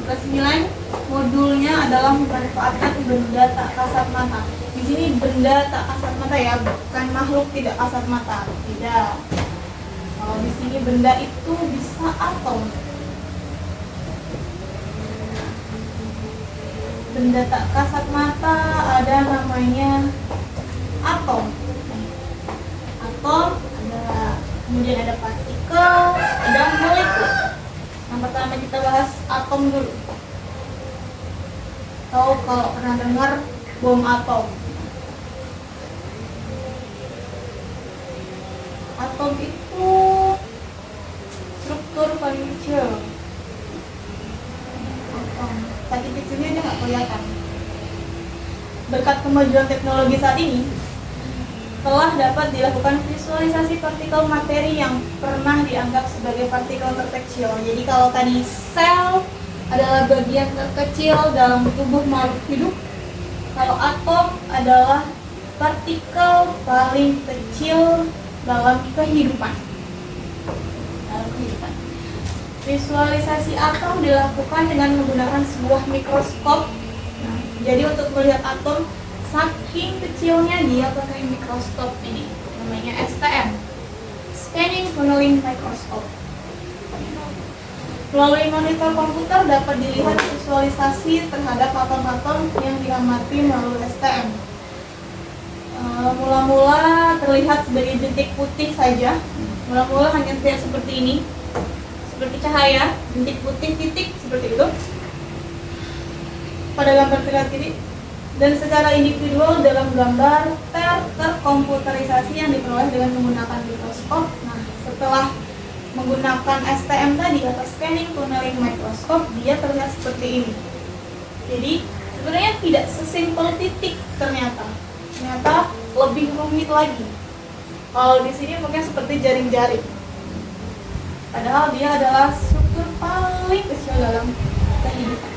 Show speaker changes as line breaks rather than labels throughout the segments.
Ke-9, modulnya adalah memanfaatkan benda tak kasat mata. Di sini benda tak kasat mata ya, bukan makhluk tidak kasat mata. Tidak. Kalau di sini benda itu bisa atom. Benda tak kasat mata ada namanya atom. Atom ada, kemudian ada partikel, ada molekul. Yang pertama kita bahas atom dulu. Tahu kalau pernah dengar bom atom? Atom itu struktur paling kecil. Atom. Saking kecilnya dia nggak kelihatan. Berkat kemajuan teknologi saat ini, telah dapat dilakukan visualisasi partikel materi yang pernah dianggap sebagai partikel terkecil. Jadi kalau tadi sel adalah bagian terkecil dalam tubuh makhluk hidup, kalau atom adalah partikel paling kecil dalam kehidupan. Visualisasi atom dilakukan dengan menggunakan sebuah mikroskop. Nah, jadi untuk melihat atom, saking kecilnya dia pakai mikroskop ini, namanya STM, Scanning Tunneling Microscope. Melalui monitor komputer dapat dilihat visualisasi terhadap atom-atom yang diamati melalui STM. Mula-mula terlihat sebagai bintik putih saja. Mula-mula hanya terlihat seperti ini, seperti cahaya, bintik putih titik seperti itu pada gambar terlihat kiri. Dan secara individual dalam gambar terkomputerisasi yang diperoleh dengan menggunakan mikroskop. Nah, setelah menggunakan STM tadi atau Scanning Tunneling Microscope, dia terlihat seperti ini. Jadi sebenarnya tidak sesimpel titik ternyata lebih rumit lagi. Kalau di sini mungkin seperti jaring-jaring, padahal dia adalah struktur paling kecil dalam kehidupan.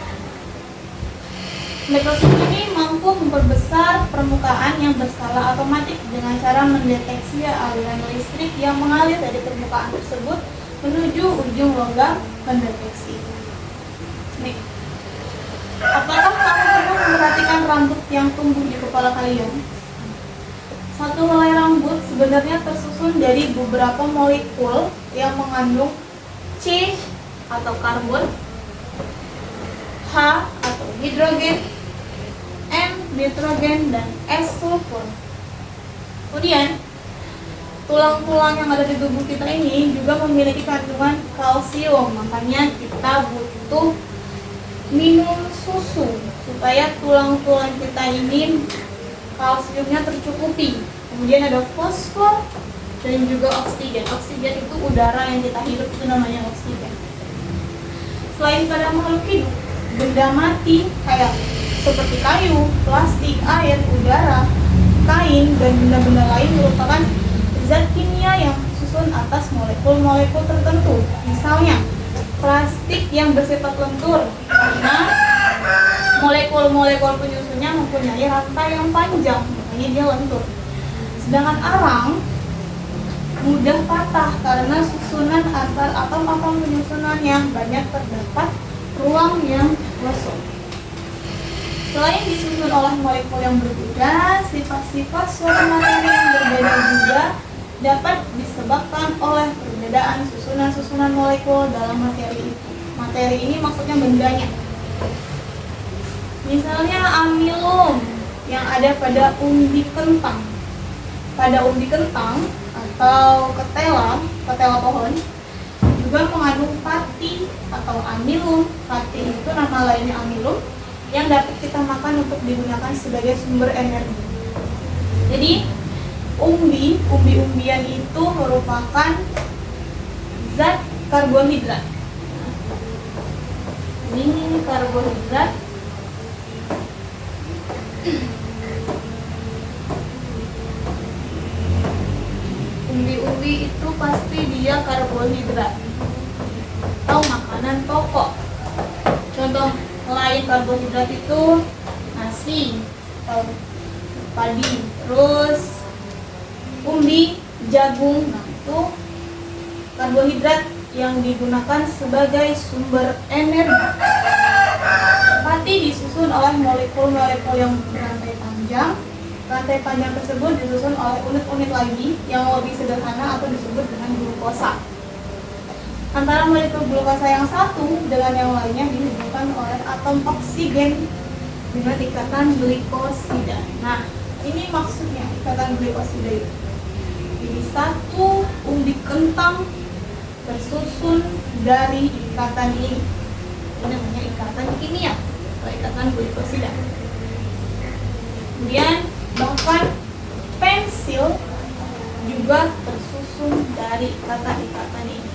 Mikroskop ini mampu memperbesar permukaan yang berskala otomatis dengan cara mendeteksi aliran listrik yang mengalir dari permukaan tersebut menuju ujung logam pendeteksi. Nih, apakah kamu pernah memperhatikan rambut yang tumbuh di kepala kalian? Satu helai rambut sebenarnya tersusun dari beberapa molekul yang mengandung C atau karbon, H atau hidrogen, N nitrogen, dan S sulfur. Kemudian tulang-tulang yang ada di tubuh kita ini juga memiliki kandungan kalsium, makanya kita butuh minum susu supaya tulang-tulang kita ini kalsiumnya tercukupi. Kemudian ada fosfor dan juga oksigen. Oksigen itu udara yang kita hirup, itu namanya oksigen. Selain pada makhluk hidup, benda mati kayak seperti kayu, plastik, air, udara, kain, dan benda-benda lain merupakan zat kimia yang susun atas molekul-molekul tertentu. Misalnya, plastik yang bersifat lentur karena molekul-molekul penyusunnya mempunyai rantai yang panjang, makanya dia lentur. Sedangkan arang mudah patah karena susunan antar atom-atom penyusunannya banyak terdapat ruang yang kosong. Selain disusun oleh molekul yang berbeda, sifat-sifat suatu materi yang berbeda juga dapat disebabkan oleh perbedaan susunan-susunan molekul dalam materi itu. Materi ini maksudnya bendanya. Misalnya amilum yang ada pada umbi kentang. Pada umbi kentang atau ketela pohon juga mengandung pati atau amilum. Pati itu nama lainnya amilum yang dapat kita makan untuk digunakan sebagai sumber energi. Jadi umbi-umbian itu merupakan zat karbohidrat. Ini karbohidrat. Umbi-umbi itu pasti dia karbohidrat atau makanan pokok. Contoh lain karbohidrat itu nasi atau padi, terus umbi, jagung. Nah, itu karbohidrat yang digunakan sebagai sumber energi. disusun oleh molekul-molekul yang berantai panjang. Rantai panjang tersebut disusun oleh unit-unit lagi yang lebih sederhana atau disebut dengan glukosa. Antara molekul glukosa yang satu dengan yang lainnya dihubungkan oleh atom oksigen dengan ikatan glikosida. Nah, ini maksudnya ikatan glikosida itu. Jadi satu umbi kentang tersusun dari ikatan ini. Ini namanya ikatan kimia atau ikatan glikosida. Kemudian bahkan pensil juga tersusun dari ikatan-ikatan ini.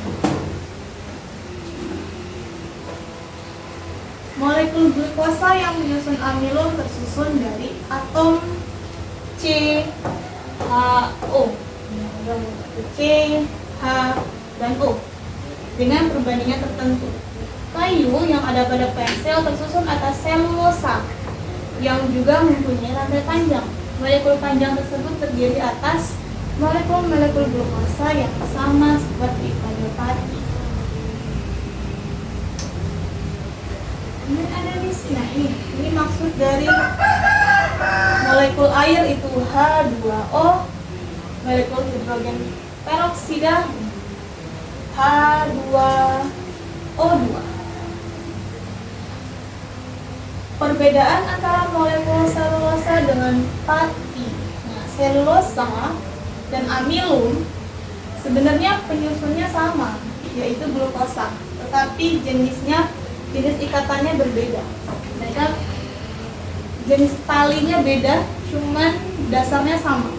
Molekul glukosa yang menyusun amilum tersusun dari atom CHO, C, H, dan O dengan perbandingan tertentu. Kayu yang ada pada pensil tersusun atas selulosa yang juga mempunyai rantai panjang. Molekul panjang tersebut terdiri atas molekul-molekul glukosa yang sama seperti pada padi. Ini ada di sini. Nah, ini maksud dari molekul air itu H2O, molekul hidrogen peroksida H2O2. Perbedaan antara molekul selulosa dengan pati. Nah, selulosa dan amilum sebenarnya penyusunnya sama, yaitu glukosa, tetapi jenis ikatannya berbeda. Mereka jenis talinya beda, cuman dasarnya sama.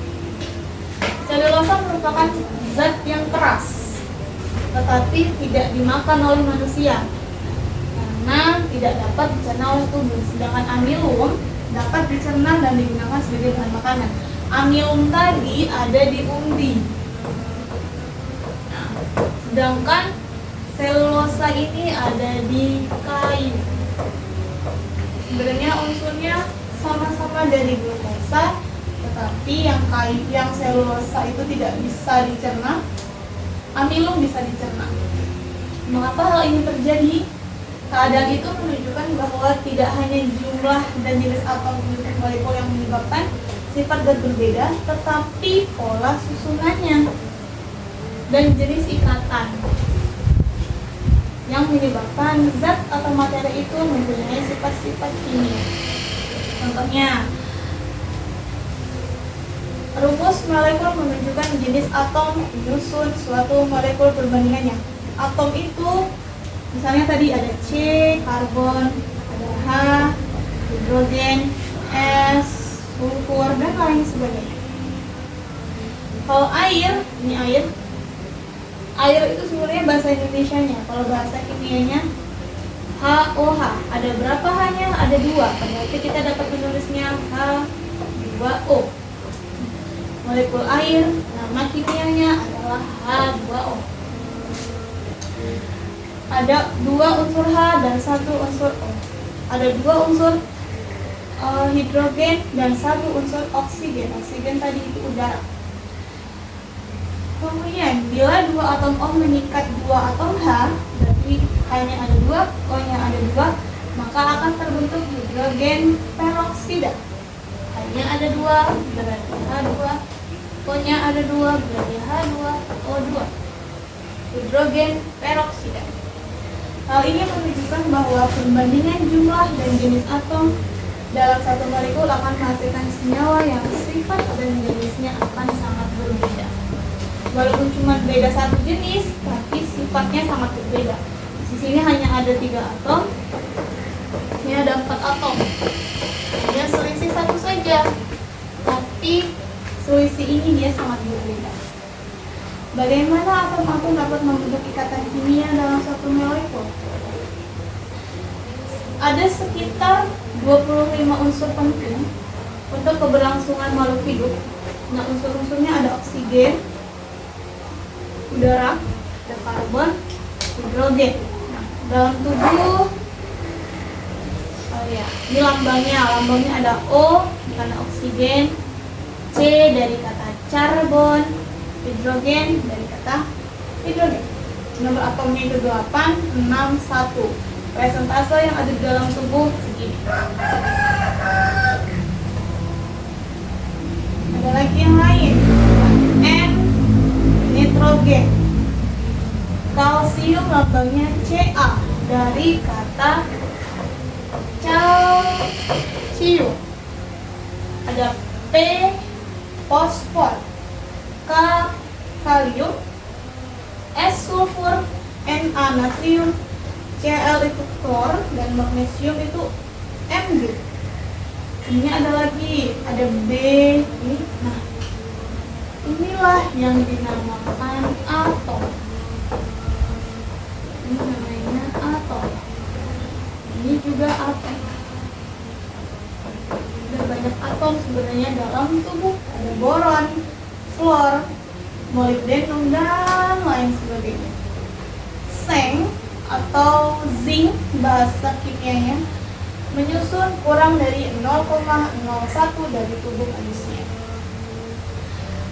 Selulosa merupakan zat yang keras, tetapi tidak dimakan oleh manusia karena tidak dapat dicerna oleh tubuh. Sedangkan amilum dapat dicerna dan digunakan sebagai bahan makanan. Amilum tadi ada di umbi. Nah, sedangkan selulosa ini ada di kayu. Sebenarnya unsurnya sama-sama dari glukosa, tetapi yang selulosa itu tidak bisa dicerna, amilum bisa dicerna. Mengapa hal ini terjadi? Keadaan itu menunjukkan bahwa tidak hanya jumlah dan jenis atom molekul yang menyebabkan sifat zat berbeda, tetapi pola susunannya dan jenis ikatan yang menyebabkan zat atau materi itu mempunyai sifat-sifat kimia. Contohnya, rumus molekul menunjukkan jenis atom menyusun suatu molekul perbandingannya. Atom itu misalnya tadi ada C, karbon, ada H, hidrogen, S, sulfur, dan lain sebagainya. Kalau air, ini air itu sebenarnya bahasa Indonesianya. Kalau bahasa kimianya HOH. Ada berapa H-nya? Ada 2. Berarti kita dapat menulisnya H2O. Molekul air, nama kimianya adalah H2O. Ada 2 unsur H dan 1 unsur O. Ada 2 unsur hidrogen dan 1 unsur oksigen. Oksigen tadi itu udara. Kemudian, bila 2 atom O mengikat 2 atom H, berarti H-nya ada 2, O-nya ada 2, maka akan terbentuk hidrogen peroksida. H-nya ada 2, berarti H2, O-nya ada 2, berarti H2O2. Hidrogen peroksida. Hal ini menunjukkan bahwa perbandingan jumlah dan jenis atom dalam satu molekul akan menghasilkan senyawa yang sifat dan jenisnya akan sangat berbeda. Walaupun cuma beda satu jenis, tapi sifatnya sangat berbeda. Di sini hanya ada 3 atom, ini ada 4 atom. Hanya selisih 1 saja, tapi selisih ini dia sangat berbeda. Bagaimana atom-atom dapat membentuk ikatan kimia dalam satu molekul? Ada sekitar 25 unsur penting untuk keberlangsungan makhluk hidup. Nah, unsur-unsurnya ada oksigen, udara, ada karbon, hidrogen. Nah, dalam tubuh, ini lambangnya ada O karena oksigen, C dari kata karbon, hidrogen dari kata hidrogen. Nomor atomnya itu 8, 6, 1. Presentase yang ada di dalam tubuh segini. Ada lagi yang lain. N, nitrogen. Kalsium lambangnya Ca dari kata calcium. Ada P, fosfor. K, kalium. S, sulfur. Na, natrium. Cl itu klor, dan magnesium itu Mg. Ini ada lagi, ada B. Nah, inilah yang dinamakan atom. Ini namanya atom. Ini juga atom. Ada banyak atom sebenarnya dalam tubuh. Ada boron, fluor, molibdenum, dan lain sebagainya. Seng atau zinc bahasa kimianya menyusun kurang dari 0,01 dari tubuh manusia.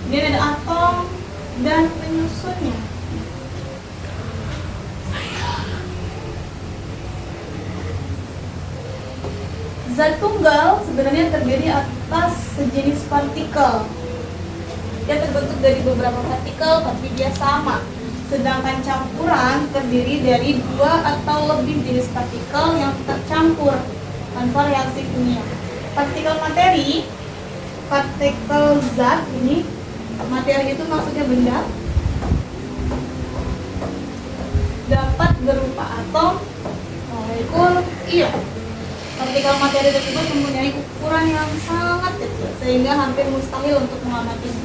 Ini ada atom dan penyusunnya. Zat tunggal sebenarnya terdiri atas sejenis partikel. Dia terbentuk dari beberapa partikel, tapi dia sama. Sedangkan campuran terdiri dari 2 atau lebih jenis partikel yang tercampur tanpa reaksi kimia. Partikel materi, partikel zat ini, materi itu maksudnya benda, dapat berupa atom, molekul, ion. Partikel materi tersebut mempunyai ukuran yang sangat kecil sehingga hampir mustahil untuk mengamatinya,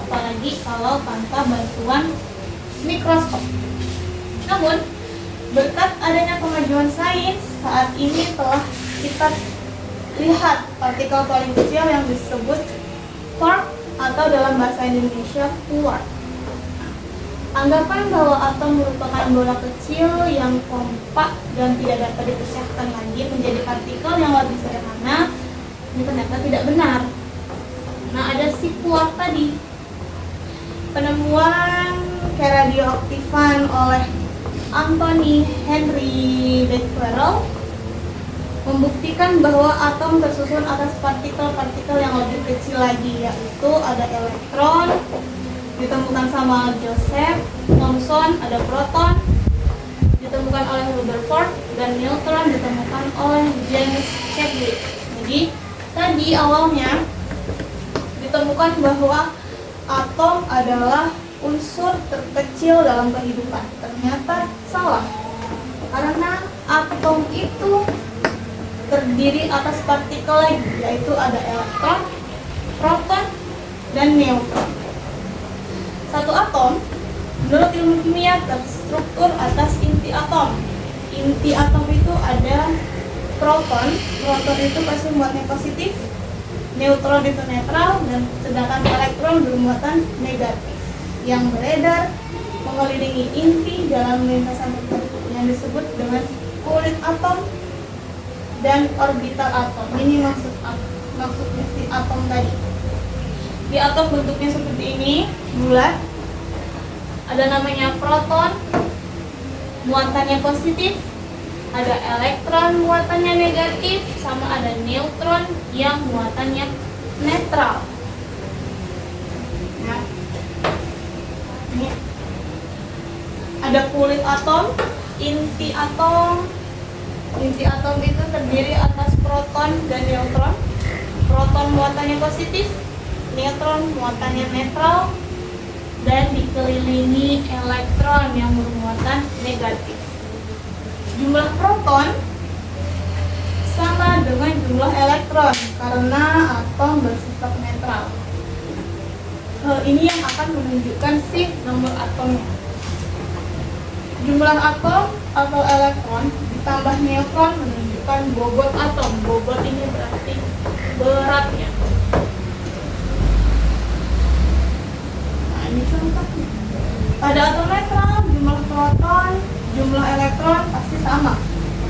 apalagi kalau tanpa bantuan mikroskop. Namun, berkat adanya kemajuan sains, saat ini telah kita lihat partikel paling kecil yang disebut quark atau dalam bahasa Indonesia quark. Anggapan bahwa atom merupakan bola kecil yang kompak dan tidak dapat dipecahkan lagi menjadi partikel yang lebih sederhana, ini ternyata tidak benar. Nah, ada si quark tadi. Penemuan keradioaktifan oleh Anthony Henry Becquerel membuktikan bahwa atom tersusun atas partikel-partikel yang lebih kecil lagi, yaitu ada elektron ditemukan sama Joseph Thomson, ada proton ditemukan oleh Rutherford, dan neutron ditemukan oleh James Chadwick. Jadi tadi awalnya ditemukan bahwa atom adalah unsur terkecil dalam kehidupan. Ternyata salah, karena atom itu terdiri atas partikel lagi, yaitu ada elektron, proton, dan neutron. Satu atom menurut ilmu kimia terstruktur atas inti atom. Inti atom itu ada proton itu pasti muatan positif, neutron itu netral, dan sedangkan elektron bermuatan negatif yang beredar mengelilingi inti dalam lintasan tertentu yang disebut dengan kulit atom dan orbital atom. Ini maksudnya si atom tadi. Di atom bentuknya seperti ini, bulat. Ada namanya proton, muatannya positif. Ada elektron, muatannya negatif, sama ada neutron yang muatannya netral. Nah, ini ada kulit atom, inti atom. Inti atom itu terdiri atas proton dan neutron. Proton muatannya positif, neutron muatannya netral, dan dikelilingi elektron yang bermuatan negatif. Jumlah proton sama dengan jumlah elektron karena atom bersifat netral. Ini yang akan menunjukkan si nomor atomnya. Jumlah atom atau elektron ditambah neutron menunjukkan bobot atom. Bobot ini berarti beratnya. Nah, ini contohnya. Pada atom netral, jumlah proton, jumlah elektron pasti sama.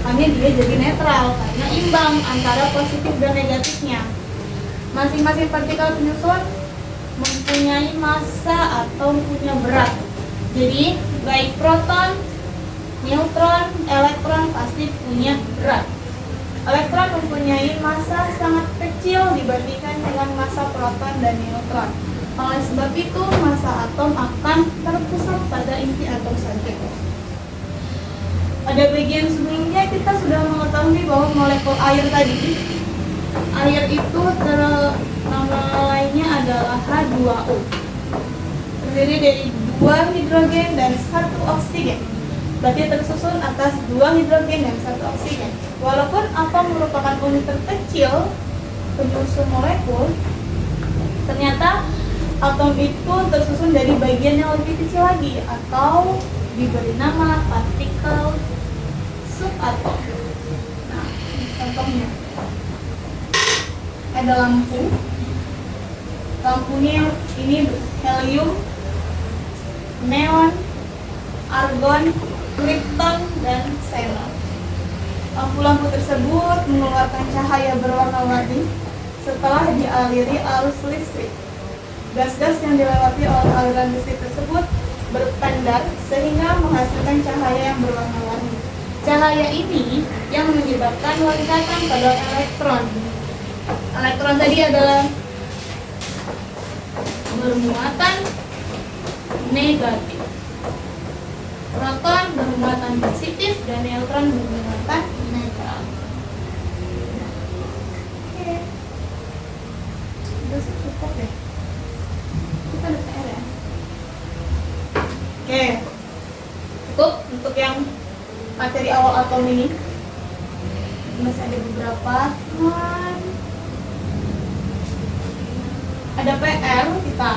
Makanya dia jadi netral karena imbang antara positif dan negatifnya. Masing-masing partikel penyusun mempunyai massa atau punya berat. Jadi baik proton, neutron, elektron pasti punya
kimia berat. Elektron mempunyai massa sangat kecil dibandingkan dengan massa proton dan neutron. Oleh sebab itu, massa atom akan terpusat pada inti atom saja. Pada bagian sebelumnya kita sudah mengetahui bahwa molekul air tadi, air itu nama lainnya adalah H2O, terdiri dari 2 hidrogen dan 1 oksigen. Berarti tersusun atas 2 hidrogen dan 1 oksigen. Walaupun atom merupakan unit terkecil penyusun molekul, ternyata atom itu tersusun dari bagian yang lebih kecil lagi atau diberi nama partikel subatom. Nah, contohnya ada lampu. Lampunya ini helium, neon, argon, krypton, dan xenon. Lampu-lampu tersebut mengeluarkan cahaya berwarna-warni setelah dialiri arus listrik. Gas-gas yang dilewati oleh aliran listrik tersebut berpendar sehingga menghasilkan cahaya yang berwarna-warni. Cahaya ini yang menyebabkan loncatan pada elektron. Elektron tadi adalah bermuatan negatif, proton bermuatan positif, dan neutron bermuatan netral. Oke, udah cukup ya. Kita ada PR ya. Oke, cukup untuk yang materi awal atom ini. Masih ada beberapa, cuman ada PR kita